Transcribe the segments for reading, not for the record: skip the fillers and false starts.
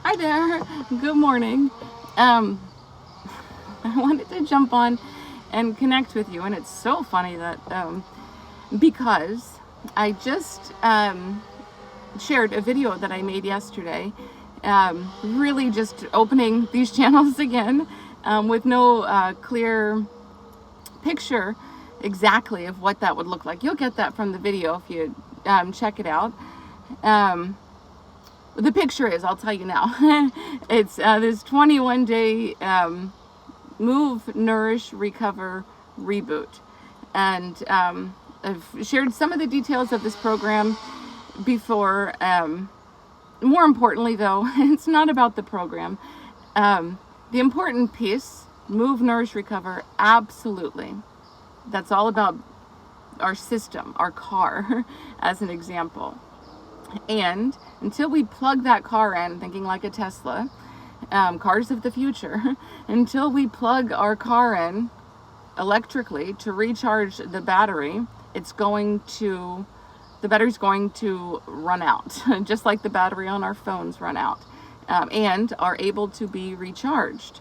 Hi there. Good morning. I wanted to jump on and connect with you, and it's so funny that because I just shared a video that I made yesterday, really just opening these channels again with no clear picture exactly of what that would look like. You'll get that from the video if you check it out. The picture is, I'll tell you now, it's this 21-day Move, Nourish, Recover, Reboot. And I've shared some of the details of this program before. More importantly, though, it's not about the program. The important piece, Move, Nourish, Recover, absolutely. That's all about our system, our car, as an example. And until we plug that car in, thinking like a Tesla, cars of the future, until we plug our car in electrically to recharge the battery, the battery's going to run out, just like the battery on our phones run out, and are able to be recharged.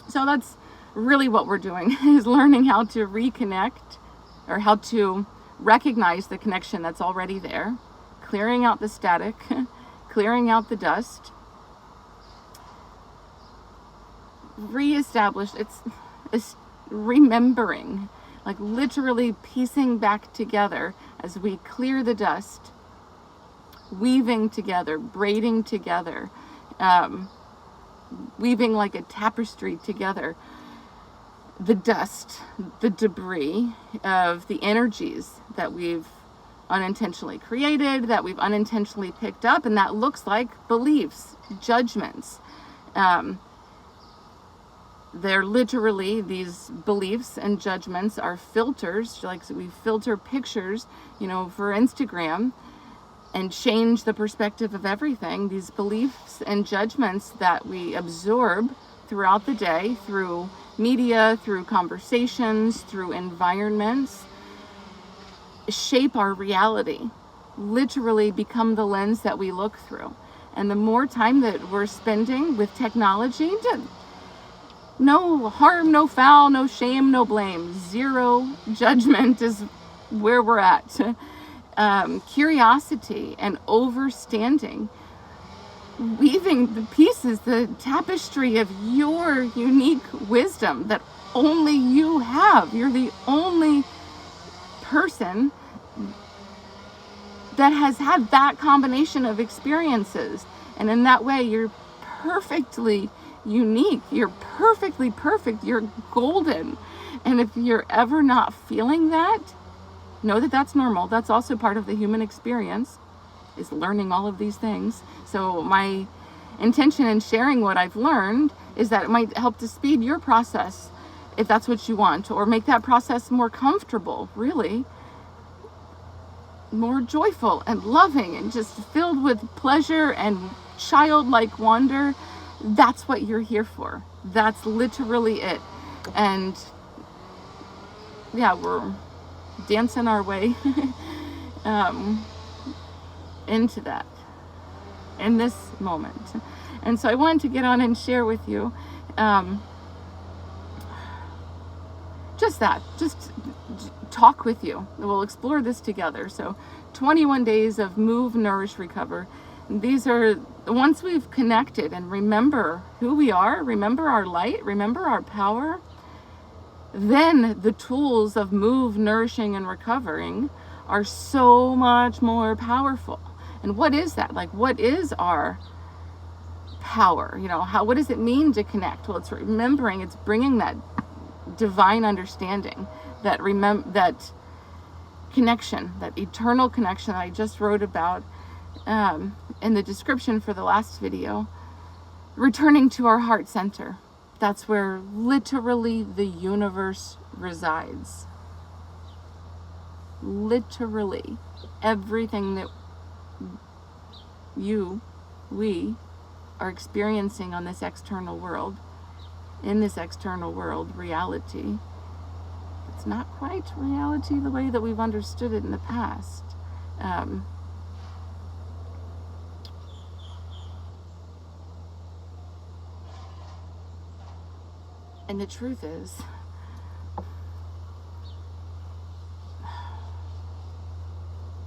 So that's really what we're doing, is learning how to reconnect, or how to recognize the connection that's already there, clearing out the static, clearing out the dust, it's remembering, like literally piecing back together as we clear the dust, weaving together, braiding together, weaving like a tapestry together, the dust, the debris of the energies that we've unintentionally created, that we've unintentionally picked up, and that looks like beliefs, judgments. They're literally, these beliefs and judgments are filters, like we filter pictures, for Instagram, and change the perspective of everything. These beliefs and judgments that we absorb throughout the day, through media, through conversations, through environments, shape our reality, literally become the lens that we look through. And the more time that we're spending with technology, no harm, no foul, no shame, no blame, zero judgment is where we're at. Curiosity and overstanding, weaving the pieces, the tapestry of your unique wisdom that only you have. You're the only person that has had that combination of experiences, and in that way you're perfectly unique, you're perfectly perfect, you're golden. And if you're ever not feeling that, know that that's normal. That's also part of the human experience, is learning all of these things. So my intention in sharing what I've learned is that it might help to speed your process, if that's what you want, or make that process more comfortable, really more joyful and loving and just filled with pleasure and childlike wonder. That's what you're here for. That's literally it. And yeah, we're dancing our way into that in this moment. And so I wanted to get on and share with you just talk with you. We'll explore this together. So 21 days of Move, Nourish, Recover. These are, once we've connected and remember who we are, remember our light, remember our power, then the tools of Move, Nourishing, and Recovering are so much more powerful. And what is that? Like, what is our power? What does it mean to connect? Well, it's remembering, it's bringing that divine understanding, that connection, that eternal connection that I just wrote about in the description for the last video, returning to our heart center. That's where literally the universe resides. Literally everything that we are experiencing on this external world, in this external world, reality, it's not quite reality the way that we've understood it in the past. And the truth is,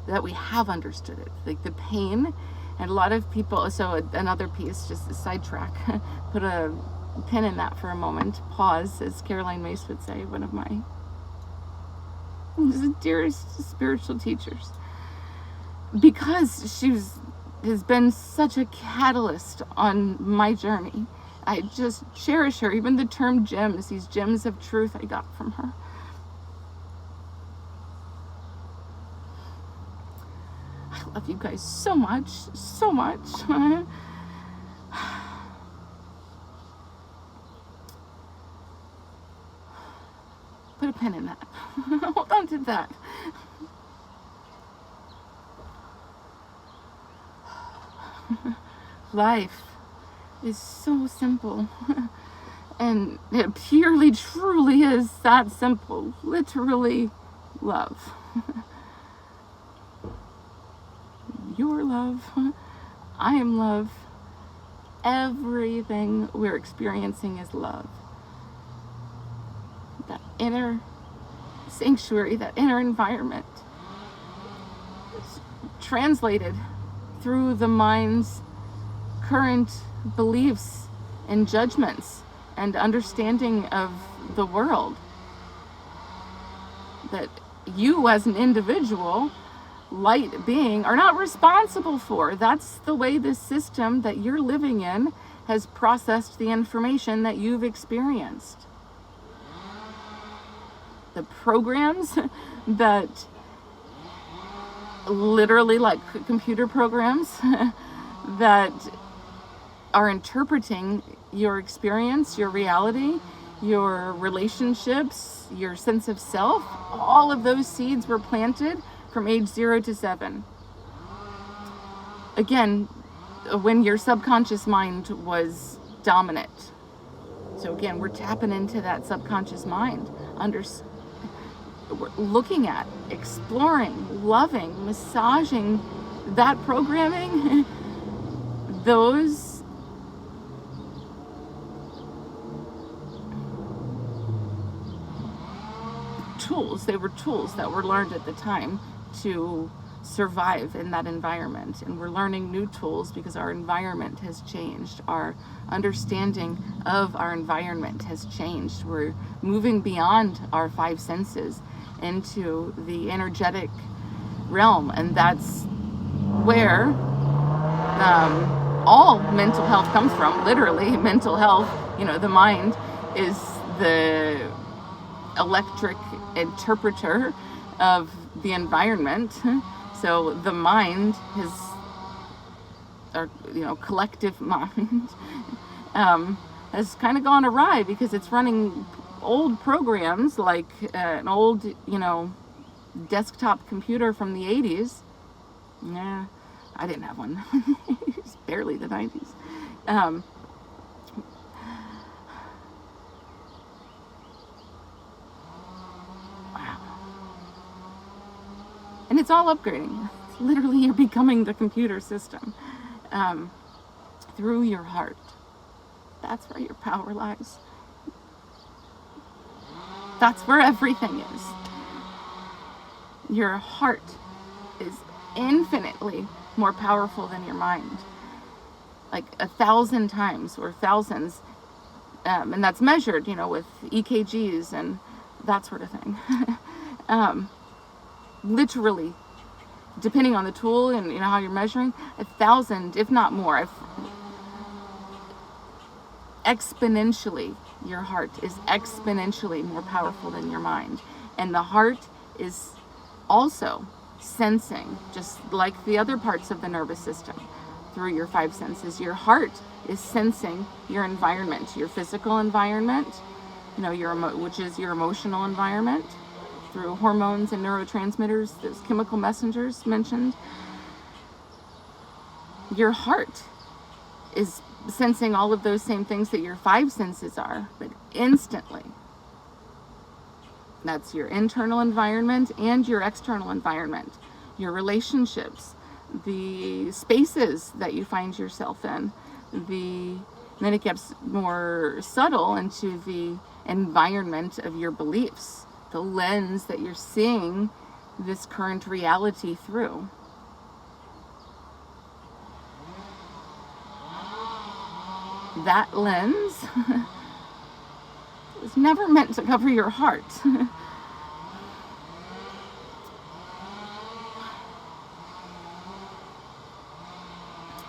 that we have understood it. Like the pain, and a lot of people, so another piece, just a sidetrack, put a pin in that for a moment, pause, as Caroline Myss would say, one of my dearest spiritual teachers. Because has been such a catalyst on my journey. I just cherish her. Even the term gems, these gems of truth I got from her. I love you guys so much, so much. Put a pin in that. Hold on to that. Life is so simple. And it purely, truly is that simple. Literally, love. You're love. I am love. Everything we're experiencing is love. That inner sanctuary, that inner environment, is translated through the mind's current beliefs and judgments and understanding of the world. That you as an individual, light being, are not responsible for. That's the way this system that you're living in has processed the information that you've experienced. The programs that literally, like computer programs, that are interpreting your experience, your reality, your relationships, your sense of self, all of those seeds were planted from age 0 to 7. Again, when your subconscious mind was dominant. So again, we're tapping into that subconscious mind, we're looking at, exploring, loving, massaging that programming. Those tools, they were tools that were learned at the time to survive in that environment. And we're learning new tools because our environment has changed. Our understanding of our environment has changed. We're moving beyond our 5 senses into the energetic realm. And that's where all mental health comes from. Literally, mental health, the mind is the electric interpreter of the environment. So the mind collective mind has kind of gone awry because it's running old programs like an old, desktop computer from the 80s. Yeah, I didn't have one. It's barely the 90s. Wow. And it's all upgrading. Literally, you're becoming the computer system through your heart. That's where your power lies. That's where everything is. Your heart is infinitely more powerful than your mind. Like 1,000 times or thousands. And that's measured, with EKGs and that sort of thing. Literally, depending on the tool and how you're measuring, 1,000, if not more. Exponentially, your heart is exponentially more powerful than your mind. And the heart is also sensing, just like the other parts of the nervous system, through your 5 senses. Your heart is sensing your environment, your physical environment, which is your emotional environment, through hormones and neurotransmitters, those chemical messengers mentioned. Your heart is sensing all of those same things that your 5 senses are, but instantly. That's your internal environment and your external environment, your relationships, the spaces that you find yourself in, then it gets more subtle into the environment of your beliefs, the lens that you're seeing this current reality through. That lens was never meant to cover your heart.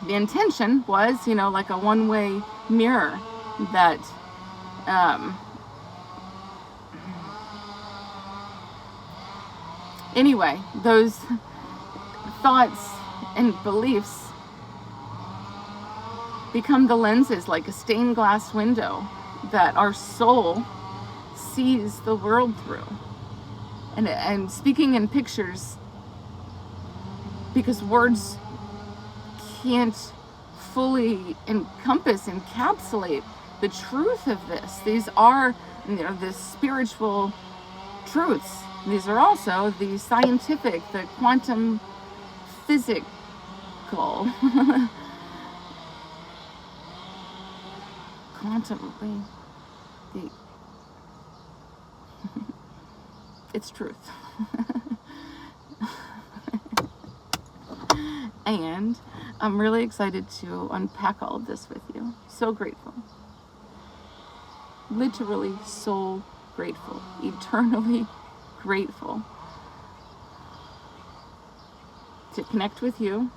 The intention was, like a one-way mirror that anyway, those thoughts and beliefs become the lenses, like a stained glass window that our soul sees the world through. And speaking in pictures, because words can't fully encapsulate the truth of this. These are, the spiritual truths. These are also the scientific, the quantum physical. It's truth. And I'm really excited to unpack all of this with you. So grateful. Literally so grateful. Eternally grateful to connect with you.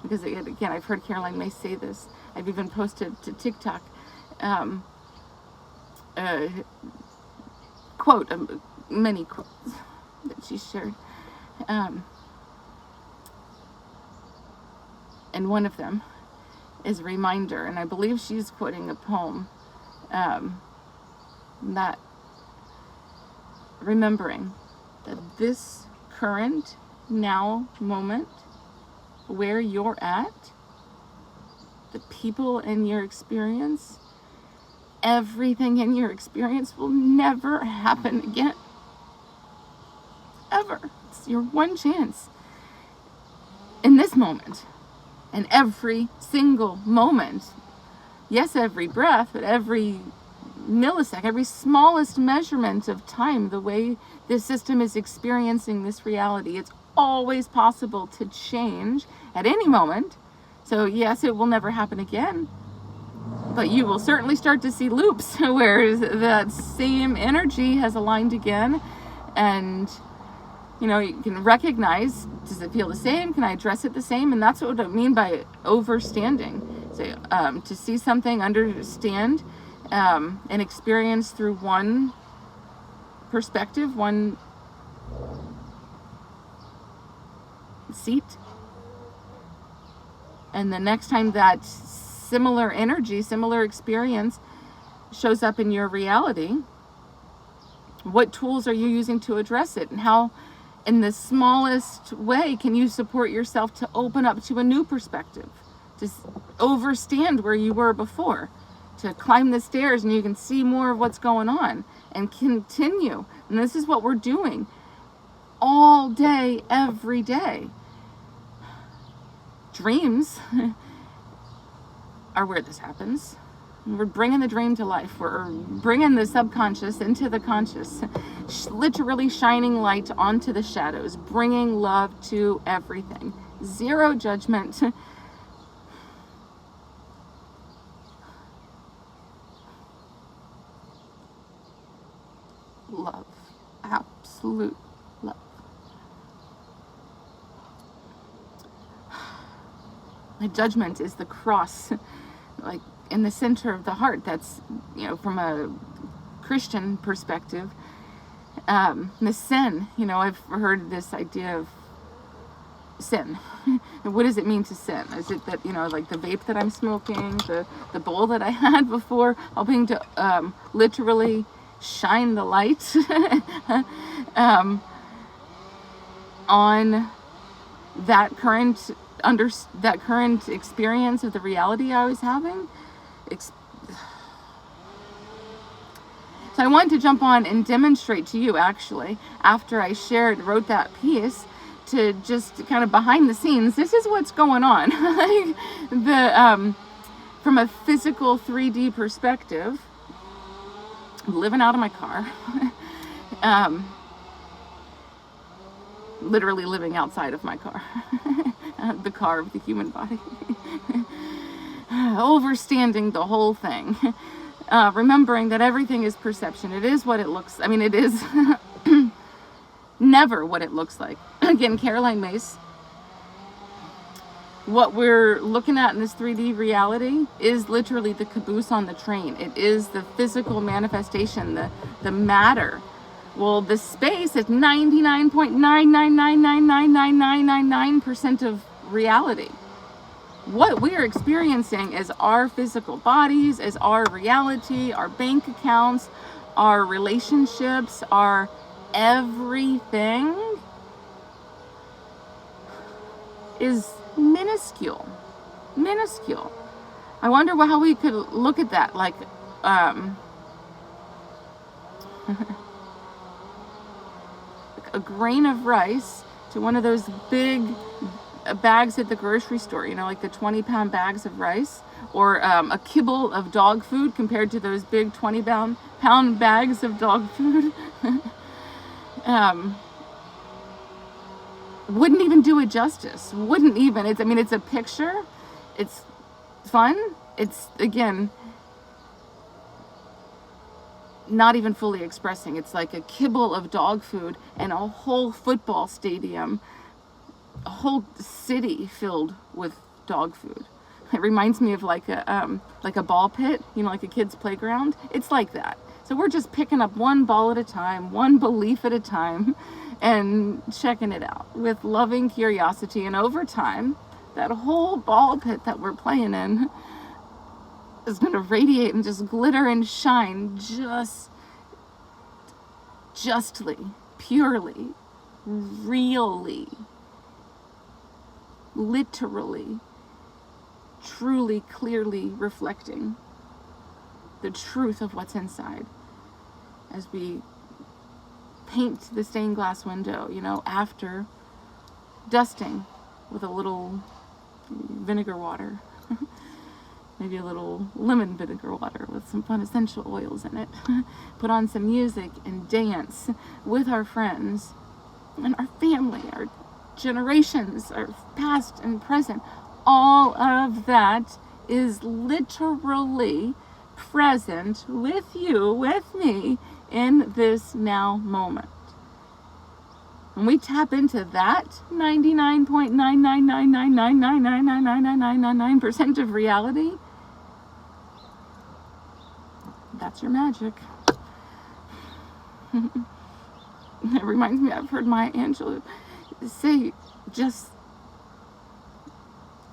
Because again, I've heard Caroline Myss say this. I've even posted to TikTok quote, many quotes that she shared. And one of them is a reminder, and I believe she's quoting a poem, that remembering that this current now moment where you're at, the people in your experience, everything in your experience will never happen again. Ever. It's your one chance in this moment. And every single moment, yes, every breath, but every millisecond, every smallest measurement of time, the way this system is experiencing this reality, it's always possible to change at any moment. So yes, it will never happen again, but you will certainly start to see loops where that same energy has aligned again, and you can recognize, does it feel the same? Can I address it the same? And that's what I mean by overstanding. So, to see something, understand, and experience through one perspective, one seat. And the next time that similar energy, similar experience shows up in your reality, what tools are you using to address it? And how, in the smallest way, can you support yourself to open up to a new perspective, to overstand where you were before, to climb the stairs and you can see more of what's going on and continue. And this is what we're doing all day, every day. Dreams are where this happens. We're bringing the dream to life. We're bringing the subconscious into the conscious, literally shining light onto the shadows, bringing love to everything. Zero judgment. Love. Absolute love. The judgment is the cross, like in the center of the heart. That's, from a Christian perspective. The sin, I've heard this idea of sin. What does it mean to sin? Is it that, like the vape that I'm smoking, the bowl that I had before, helping to literally shine the light on that current experience of the reality I was having? So I wanted to jump on and demonstrate to you, actually, after I wrote that piece, to just kind of behind the scenes, this is what's going on. From a physical 3D perspective, living out of my car. Literally living outside of my car. The car of the human body. Overstanding the whole thing. Remembering that everything is perception. It is what it looks, I mean, it is never what it looks like. Again, Caroline Myss. What we're looking at in this 3D reality is literally the caboose on the train. It is the physical manifestation, the matter. Well, the space is 99.999999999% of reality. What we are experiencing is our physical bodies, is our reality, our bank accounts, our relationships, our everything is minuscule. Minuscule. I wonder how we could look at that, like, a grain of rice to one of those big bags at the grocery store, you know, like the 20-pound bags of rice, or a kibble of dog food compared to those big 20-pound bags of dog food. Wouldn't even do it justice. Wouldn't even. It's, I mean, it's a picture. It's fun. It's, again, not even fully expressing. It's like a kibble of dog food and a whole football stadium, a whole city filled with dog food. It reminds me of like a ball pit, you know, like a kid's playground. It's like that. So we're just picking up one ball at a time, one belief at a time, and checking it out with loving curiosity. And over time, that whole ball pit that we're playing in is going to radiate and just glitter and shine justly, purely, really, literally, truly, clearly reflecting the truth of what's inside as we paint the stained glass window, you know, after dusting with a little vinegar water. Maybe a little lemon vinegar water with some fun essential oils in it. Put on some music and dance with our friends and our family, our generations, our past and present. All of that is literally present with you, with me, in this now moment. When we tap into that 99.99999999999% of reality, that's your magic. It reminds me, I've heard Maya Angelou say just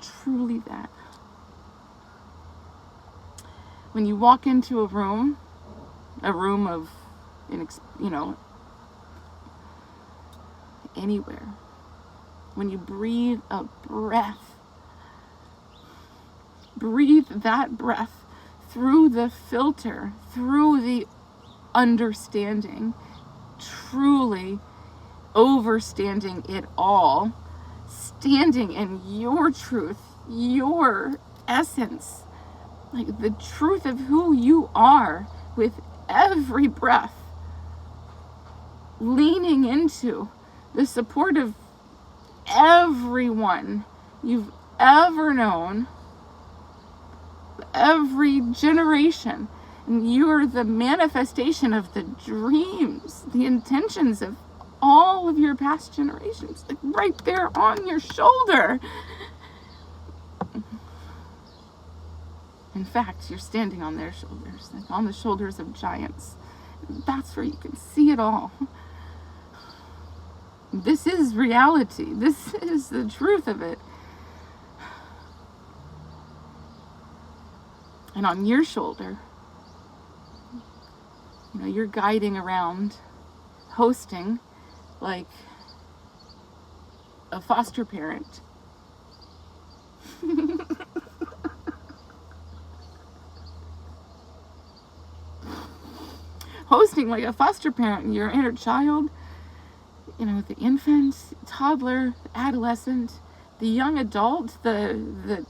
truly that. When you walk into a room of, you know, anywhere, when you breathe a breath, breathe that breath through the filter, through the understanding, truly overstanding it all, standing in your truth, your essence, like the truth of who you are with every breath, leaning into the support of everyone you've ever known, every generation. And you're the manifestation of the dreams, the intentions of all of your past generations, like right there on your shoulder. In fact, you're standing on their shoulders, like on the shoulders of giants. That's where you can see it all. This is reality. This is the truth of it. And on your shoulder, you know, you're guiding around, hosting like a foster parent. Hosting like a foster parent, your inner child, you know, the infant, toddler, adolescent, the young adult, the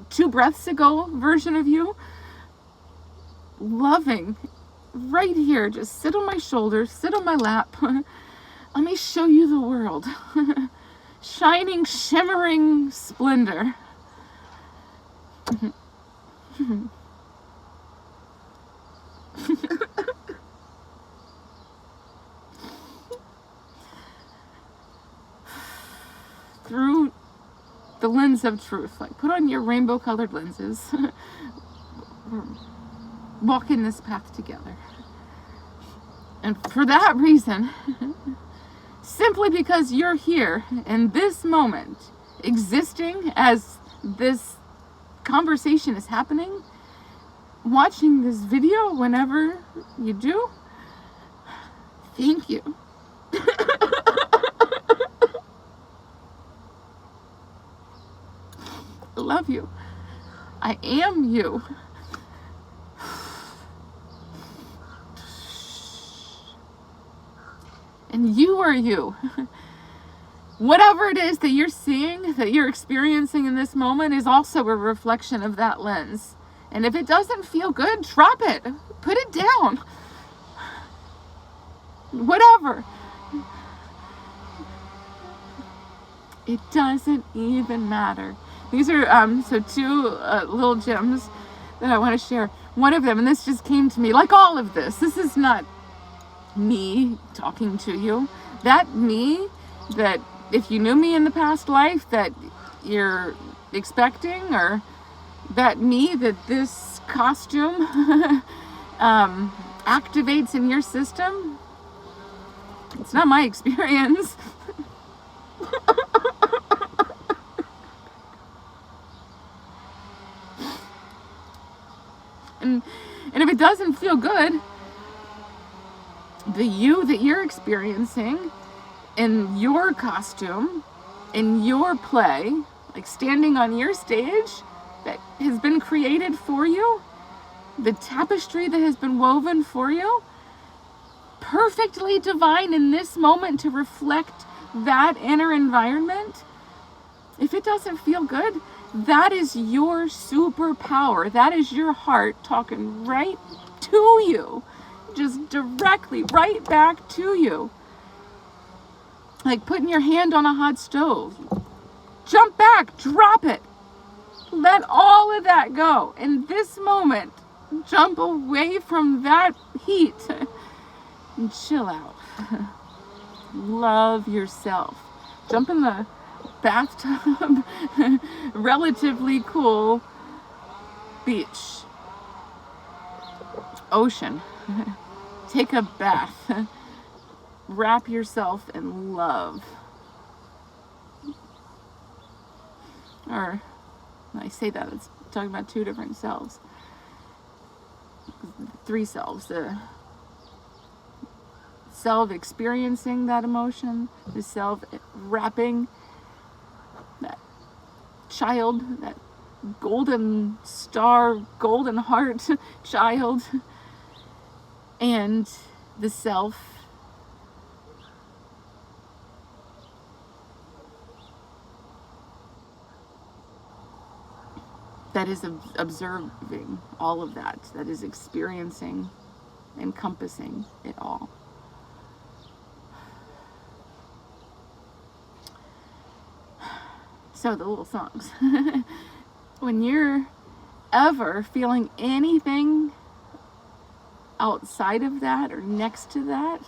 2 breaths ago version of you, loving right here. Just sit on my shoulder, sit on my lap. Let me show you the world. Shining, shimmering splendor. Through the lens of truth. Like, put on your rainbow colored lenses. We're walking this path together. And for that reason, simply because you're here in this moment, existing as this conversation is happening, watching this video whenever you do, thank you. I love you. I am you. And you are you. Whatever it is that you're seeing, that you're experiencing in this moment is also a reflection of that lens. And if it doesn't feel good, drop it. Put it down. Whatever. It doesn't even matter. These are so two little gems that I want to share. One of them, and this just came to me, like all of this is not me talking to you. That me, that if you knew me in the past life that you're expecting, or that me that this costume activates in your system, it's not my experience. And if it doesn't feel good, the you that you're experiencing in your costume, in your play, like standing on your stage that has been created for you, the tapestry that has been woven for you, perfectly divine in this moment to reflect that inner environment, if it doesn't feel good, that is your superpower. That is your heart talking right to you. Just directly right back to you. Like putting your hand on a hot stove. Jump back, drop it. Let all of that go. In this moment, jump away from that heat and chill out. Love yourself. Jump in the bathtub, relatively cool beach, ocean. Take a bath. Wrap yourself in love. Or, when I say that, it's talking about two different selves. Three selves. The self experiencing that emotion, the self wrapping that child, that golden star, golden heart child, and the self that is observing all of that, that is experiencing, encompassing it all. So the little songs. When you're ever feeling anything outside of that or next to that,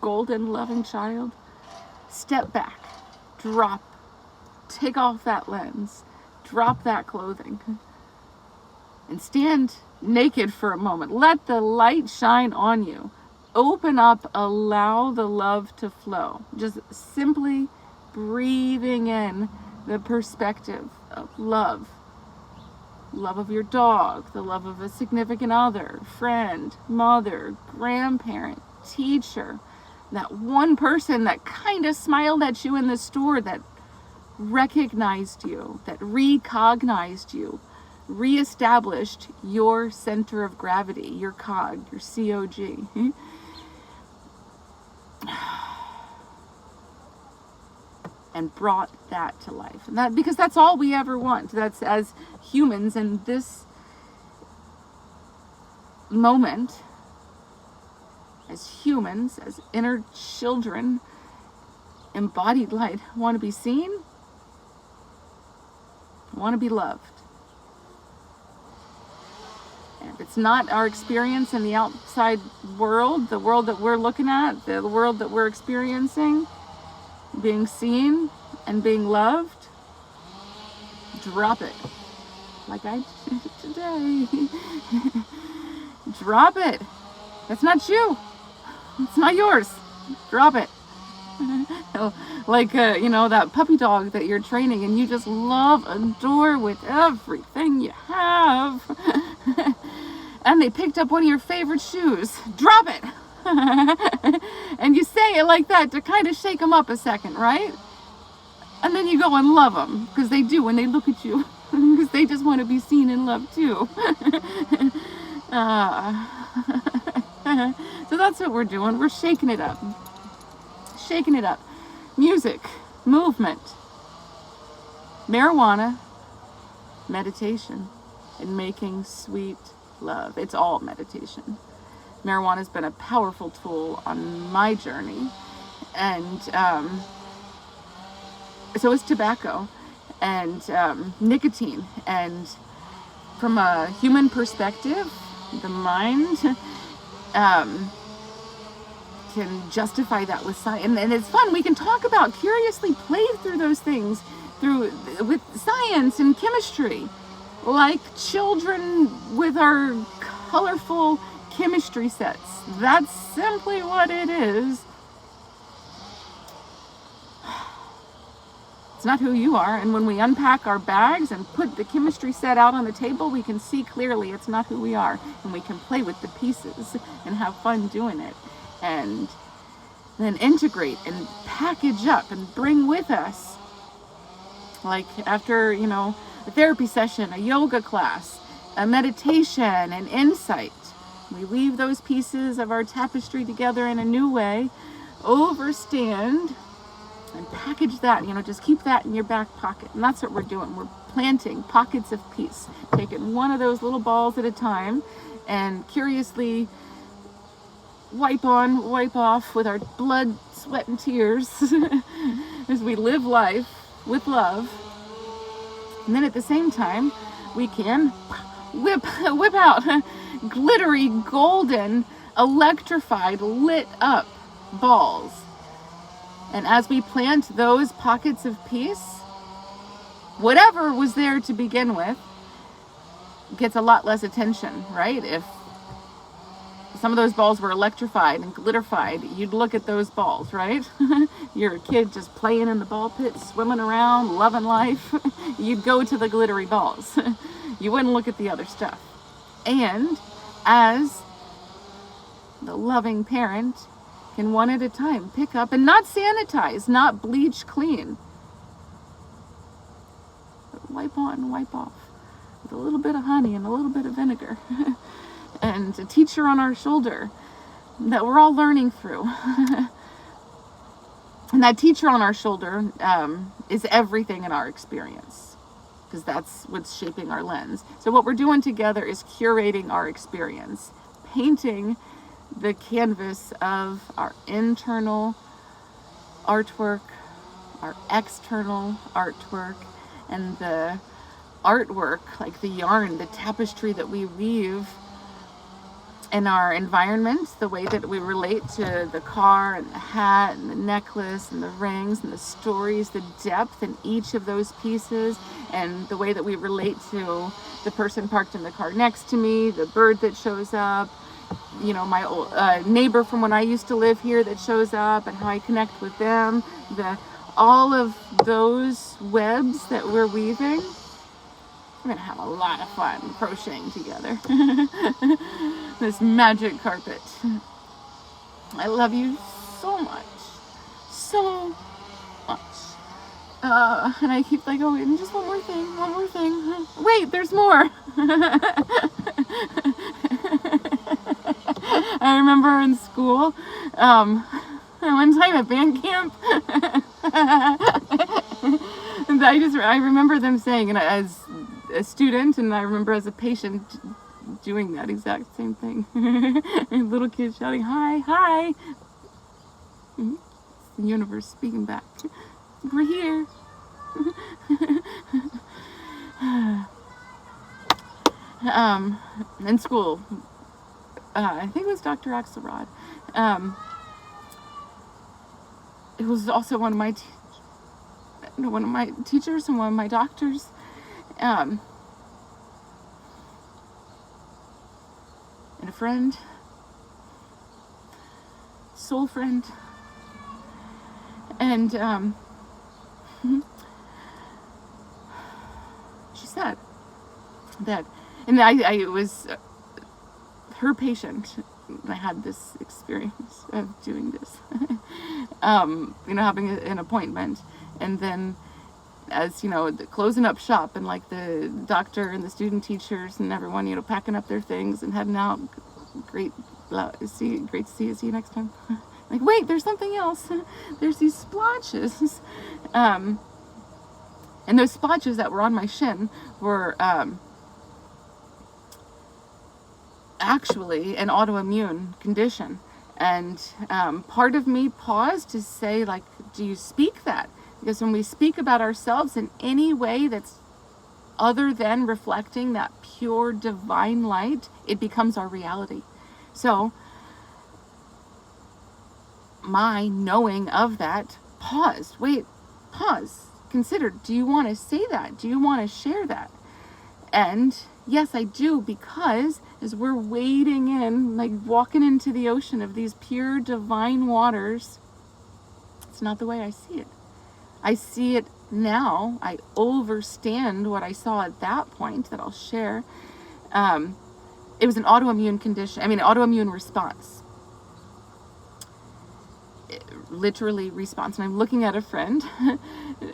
golden loving child, step back, drop, take off that lens, drop that clothing, and stand naked for a moment. Let the light shine on you. Open up, allow the love to flow. Just simply breathing in the perspective of love. Love of your dog, the love of a significant other, friend, mother, grandparent, teacher, that one person that kind of smiled at you in the store, that recognized you, that recognized you, reestablished your center of gravity, your cog, your COG. And brought that to life. And that, because that's all we ever want. That's as humans in this moment, as humans, as inner children, embodied light, want to be seen, want to be loved. And if it's not our experience in the outside world, the world that we're looking at, the world that we're experiencing, being seen and being loved, drop it. Like I did today. Drop it. That's not you. It's not yours. Drop it. Like, that puppy dog that you're training and you just love, adore with everything you have. And they picked up one of your favorite shoes. Drop it. And you say it like that to kind of shake them up a second, right? And then you go and love them, because they do when they look at you. Because they just want to be seen and loved too. So that's what we're doing. We're shaking it up. Shaking it up. Music, movement, marijuana, meditation, and making sweet love. It's all meditation. Marijuana's been a powerful tool on my journey. And so is tobacco and nicotine. And from a human perspective, the mind can justify that with science, and it's fun. We can talk about, curiously play through those things with science and chemistry, like children with our colorful chemistry sets. That's simply what it is. It's not who you are, and when we unpack our bags and put the chemistry set out on the table, we can see clearly it's not who we are, and we can play with the pieces and have fun doing it, and then integrate and package up and bring with us, like after, a therapy session, a yoga class, a meditation, an insight. We weave those pieces of our tapestry together in a new way, overstand, and package that, just keep that in your back pocket. And that's what we're doing. We're planting pockets of peace, taking one of those little balls at a time and curiously wipe on, wipe off with our blood, sweat, and tears as we live life with love. And then at the same time, we can whip out glittery, golden, electrified, lit up balls. And as we plant those pockets of peace, whatever was there to begin with gets a lot less attention, right? If some of those balls were electrified and glitterified, you'd look at those balls, right? You're a kid just playing in the ball pit, swimming around, loving life. You'd go to the glittery balls. You wouldn't look at the other stuff. And as the loving parent, can one at a time pick up and not sanitize, not bleach clean, but wipe on, wipe off with a little bit of honey and a little bit of vinegar and a teacher on our shoulder that we're all learning through. And that teacher on our shoulder is everything in our experience, because that's what's shaping our lens. So what we're doing together is curating our experience, painting the canvas of our internal artwork, our external artwork, and the artwork, like the yarn, the tapestry that we weave in our environment, the way that we relate to the car and the hat and the necklace and the rings and the stories, the depth in each of those pieces, and the way that we relate to the person parked in the car next to me, the bird that shows up, my old neighbor from when I used to live here that shows up, and how I connect with them, all of those webs that we're weaving. We're gonna have a lot of fun crocheting together. This magic carpet. I love you so much. So much. And I keep like, and just one more thing. Wait, there's more. I remember in school, one time at band camp, and I remember them saying, and as a student, and I remember as a patient, doing that exact same thing. Little kids shouting, "Hi, hi!" It's the universe speaking back. We're here. In school, I think it was Dr. Axelrod. It was also one of my teachers and one of my doctors. And a friend, soul friend. And she said that, and I was her patient. I had this experience of doing this, having an appointment, and then as closing up shop, and like the doctor and the student teachers and everyone, packing up their things and heading out. Great to see you. See you next time. Like, wait, there's something else. There's these splotches, and those splotches that were on my shin were actually an autoimmune condition. And part of me paused to say, like, do you speak that? Because when we speak about ourselves in any way that's other than reflecting that pure divine light, it becomes our reality. So my knowing of that paused. Wait, pause. Consider, do you want to say that? Do you want to share that? And yes, I do, because as we're wading in, like walking into the ocean of these pure divine waters, it's not the way I see it. I see it now. I overstand what I saw at that point that I'll share. It was an autoimmune condition. Autoimmune response. Literally response. And I'm looking at a friend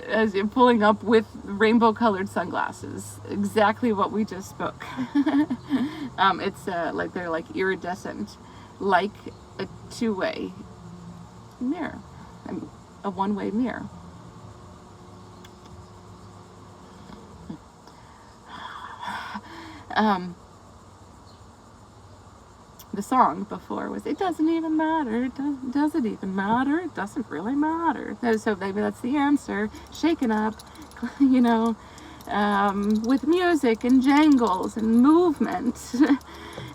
as you're pulling up with rainbow colored sunglasses. Exactly what we just spoke. It's like they're like iridescent, like a two-way mirror, a one-way mirror. The song before was, it doesn't even matter, does it even matter, it doesn't really matter. So maybe that's the answer. Shaken up, with music and jangles and movement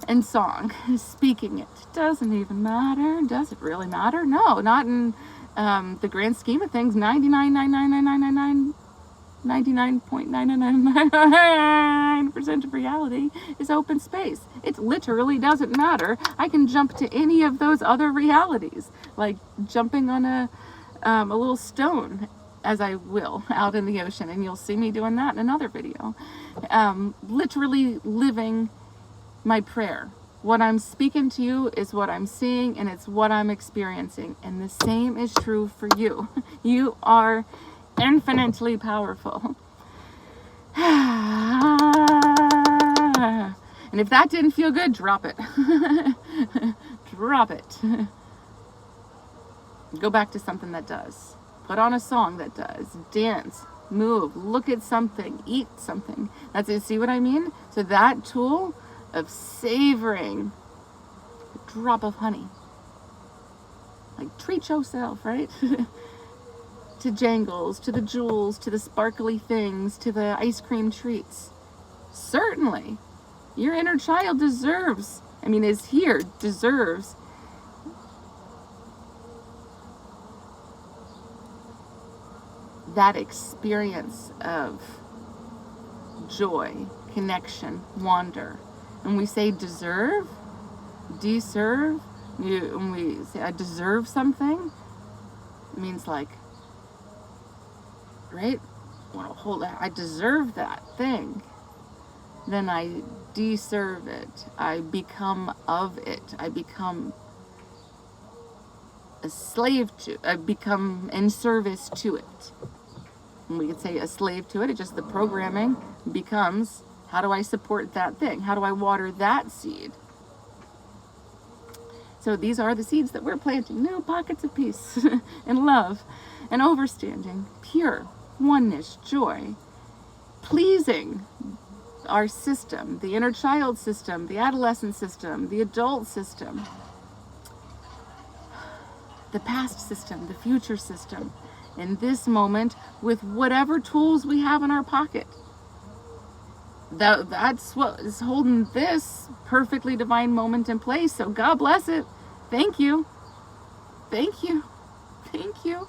and song, speaking it. Doesn't even matter, does it really matter? No, not in the grand scheme of things. 99.999% of reality is open space. It literally doesn't matter. I can jump to any of those other realities, like jumping on a little stone, as I will, out in the ocean, and you'll see me doing that in another video. Literally living my prayer. What I'm speaking to you is what I'm seeing, and it's what I'm experiencing. And the same is true for you. You are infinitely powerful. And if that didn't feel good, drop it. Drop it. Go back to something that does. Put on a song that does. Dance, move, look at something, eat something. That's it. See what I mean? So that tool of savoring a drop of honey. Like, treat yourself, right? To jangles, to the jewels, to the sparkly things, to the ice cream treats. Certainly, your inner child deserves that experience of joy, connection, wonder. And we say deserve, when we say I deserve something, it means like, right? Well, hold on. I deserve that thing. Then I deserve it. I become of it. I become a slave to. I become in service to it. And we could say a slave to it. It's just the programming becomes, how do I support that thing? How do I water that seed? So these are the seeds that we're planting. Little pockets of peace and love and overstanding, pure oneness, joy, pleasing our system, the inner child system, the adolescent system, the adult system, the past system, the future system, in this moment with whatever tools we have in our pocket. That's what is holding this perfectly divine moment in place. So God bless it. Thank you. Thank you. Thank you.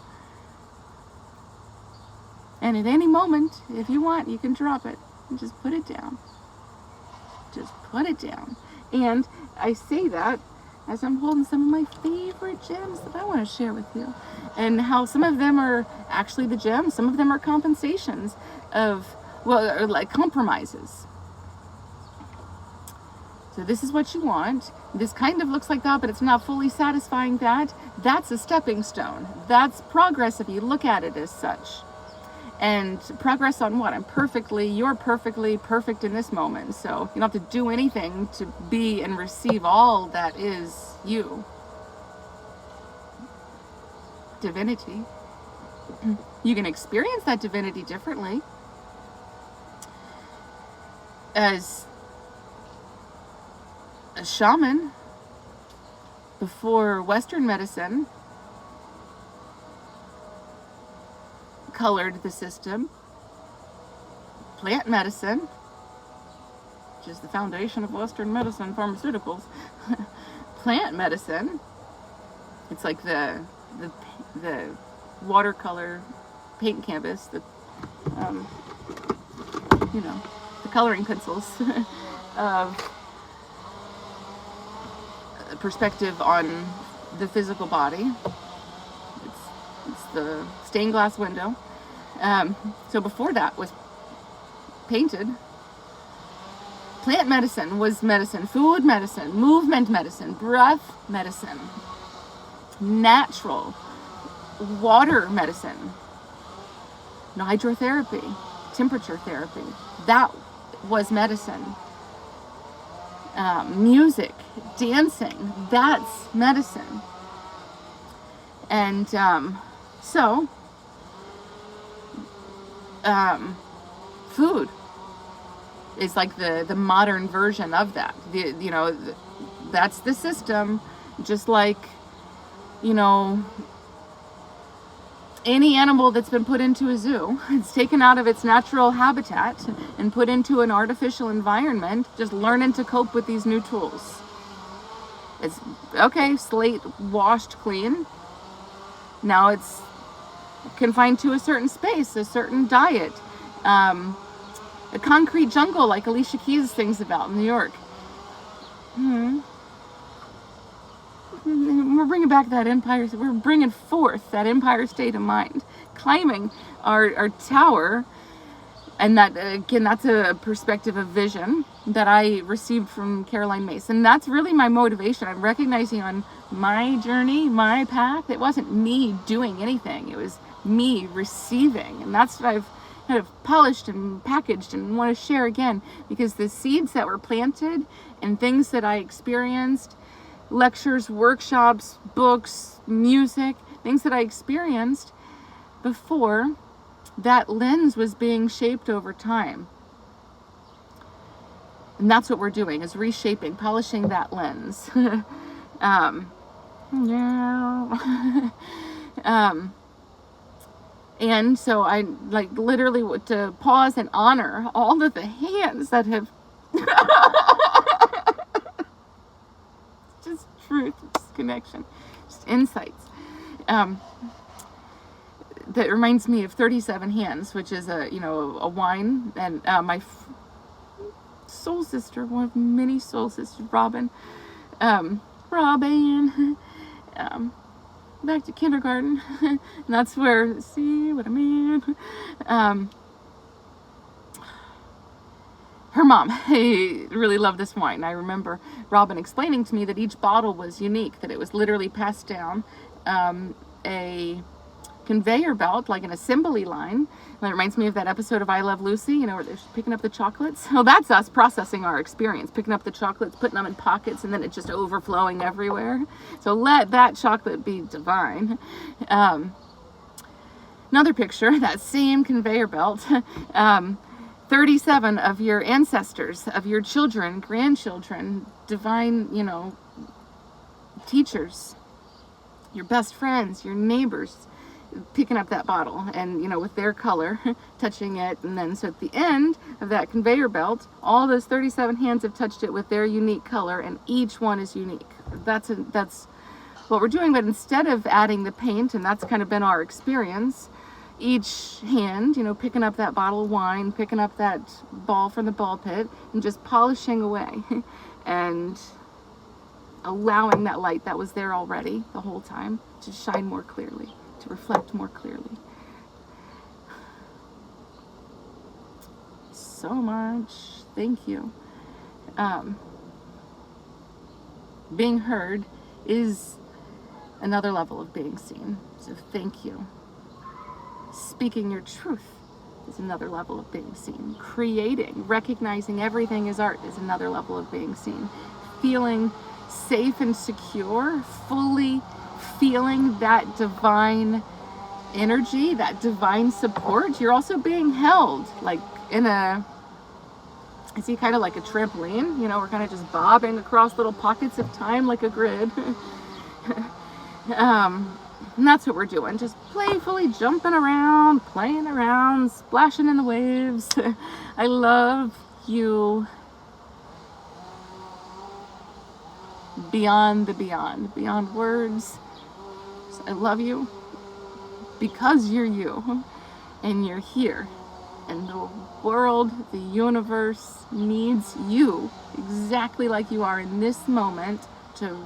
And at any moment, if you want, you can drop it and just put it down. Just put it down. And I say that as I'm holding some of my favorite gems that I want to share with you. And how some of them are actually the gems, some of them are compensations of, well, or like compromises. So this is what you want. This kind of looks like that, but it's not fully satisfying that. That's a stepping stone. That's progress if you look at it as such. And progress on what? You're perfectly perfect in this moment. So you don't have to do anything to be and receive all that is you. Divinity. You can experience that divinity differently. As a shaman, before Western medicine colored the system, plant medicine, which is the foundation of Western medicine, pharmaceuticals, plant medicine, it's like the watercolor paint canvas, the coloring pencils of perspective on the physical body. It's the stained glass window. So before that was painted. Plant medicine was medicine, food medicine, movement medicine, breath medicine, natural water medicine, hydrotherapy, temperature therapy. That was medicine. Music, dancing, that's medicine. And food is like the modern version of that. That's the system. Just like, any animal that's been put into a zoo, it's taken out of its natural habitat and put into an artificial environment, just learning to cope with these new tools. It's okay, slate washed clean. Now it's confined to a certain space, a certain diet, a concrete jungle like Alicia Keys sings about in New York. We're bringing back that empire. We're bringing forth that empire state of mind, climbing our tower. And that, again, that's a perspective of vision that I received from Caroline Myss. And that's really my motivation. I'm recognizing on my journey, my path, it wasn't me doing anything. It was me receiving. And that's what I've kind of polished and packaged and want to share again. Because the seeds that were planted and things that I experienced, lectures, workshops, books, music, things that I experienced before, that lens was being shaped over time. And that's what we're doing, is reshaping, polishing that lens. And so I literally want to pause and honor all of the hands that have just truth, just connection, just insights. That reminds me of 37 Hands, which is a wine, and my soul sister, one of many soul sisters, Robin, back to kindergarten, and that's where, see what I mean, her mom, I really loved this wine. I remember Robin explaining to me that each bottle was unique, that it was literally passed down a conveyor belt, like an assembly line. And that reminds me of that episode of I Love Lucy, where they're picking up the chocolates. Oh, that's us processing our experience, picking up the chocolates, putting them in pockets, and then it's just overflowing everywhere. So let that chocolate be divine. Another picture, that same conveyor belt, 37 of your ancestors, of your children, grandchildren, divine, teachers, your best friends, your neighbors, picking up that bottle and, with their color, touching it. And then, so at the end of that conveyor belt, all those 37 hands have touched it with their unique color, and each one is unique. That's what we're doing. But instead of adding the paint, and that's kind of been our experience, each hand, picking up that bottle of wine, picking up that ball from the ball pit, and just polishing away and allowing that light that was there already the whole time to shine more clearly, to reflect more clearly. So much. Thank you. Being heard is another level of being seen. So thank you. Speaking your truth is another level of being seen. Creating, recognizing everything as art is another level of being seen. Feeling safe and secure, fully feeling that divine energy, that divine support. You're also being held, like I see kind of like a trampoline, we're kind of just bobbing across little pockets of time like a grid. And that's what we're doing, just playfully jumping around, playing around, splashing in the waves. I love you beyond the beyond words. So I love you because you're you, and you're here, and the world, the universe needs you exactly like you are in this moment to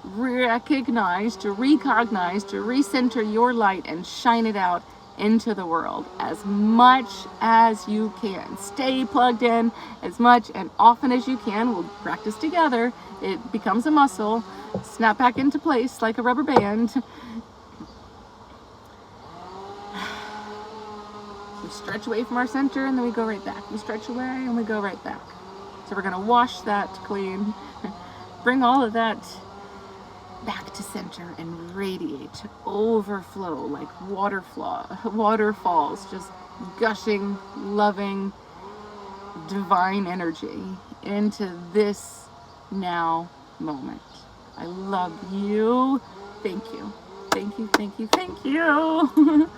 recognize, to recenter your light and shine it out into the world as much as you can. Stay plugged in as much and often as you can. We'll practice together. It becomes a muscle. Snap back into place like a rubber band. We stretch away from our center and then we go right back. We stretch away and we go right back. So we're going to wash that clean. Bring all of that back to center and radiate, overflow like waterfalls, just gushing, loving, divine energy into this now moment. I love you. Thank you. Thank you, thank you, thank you.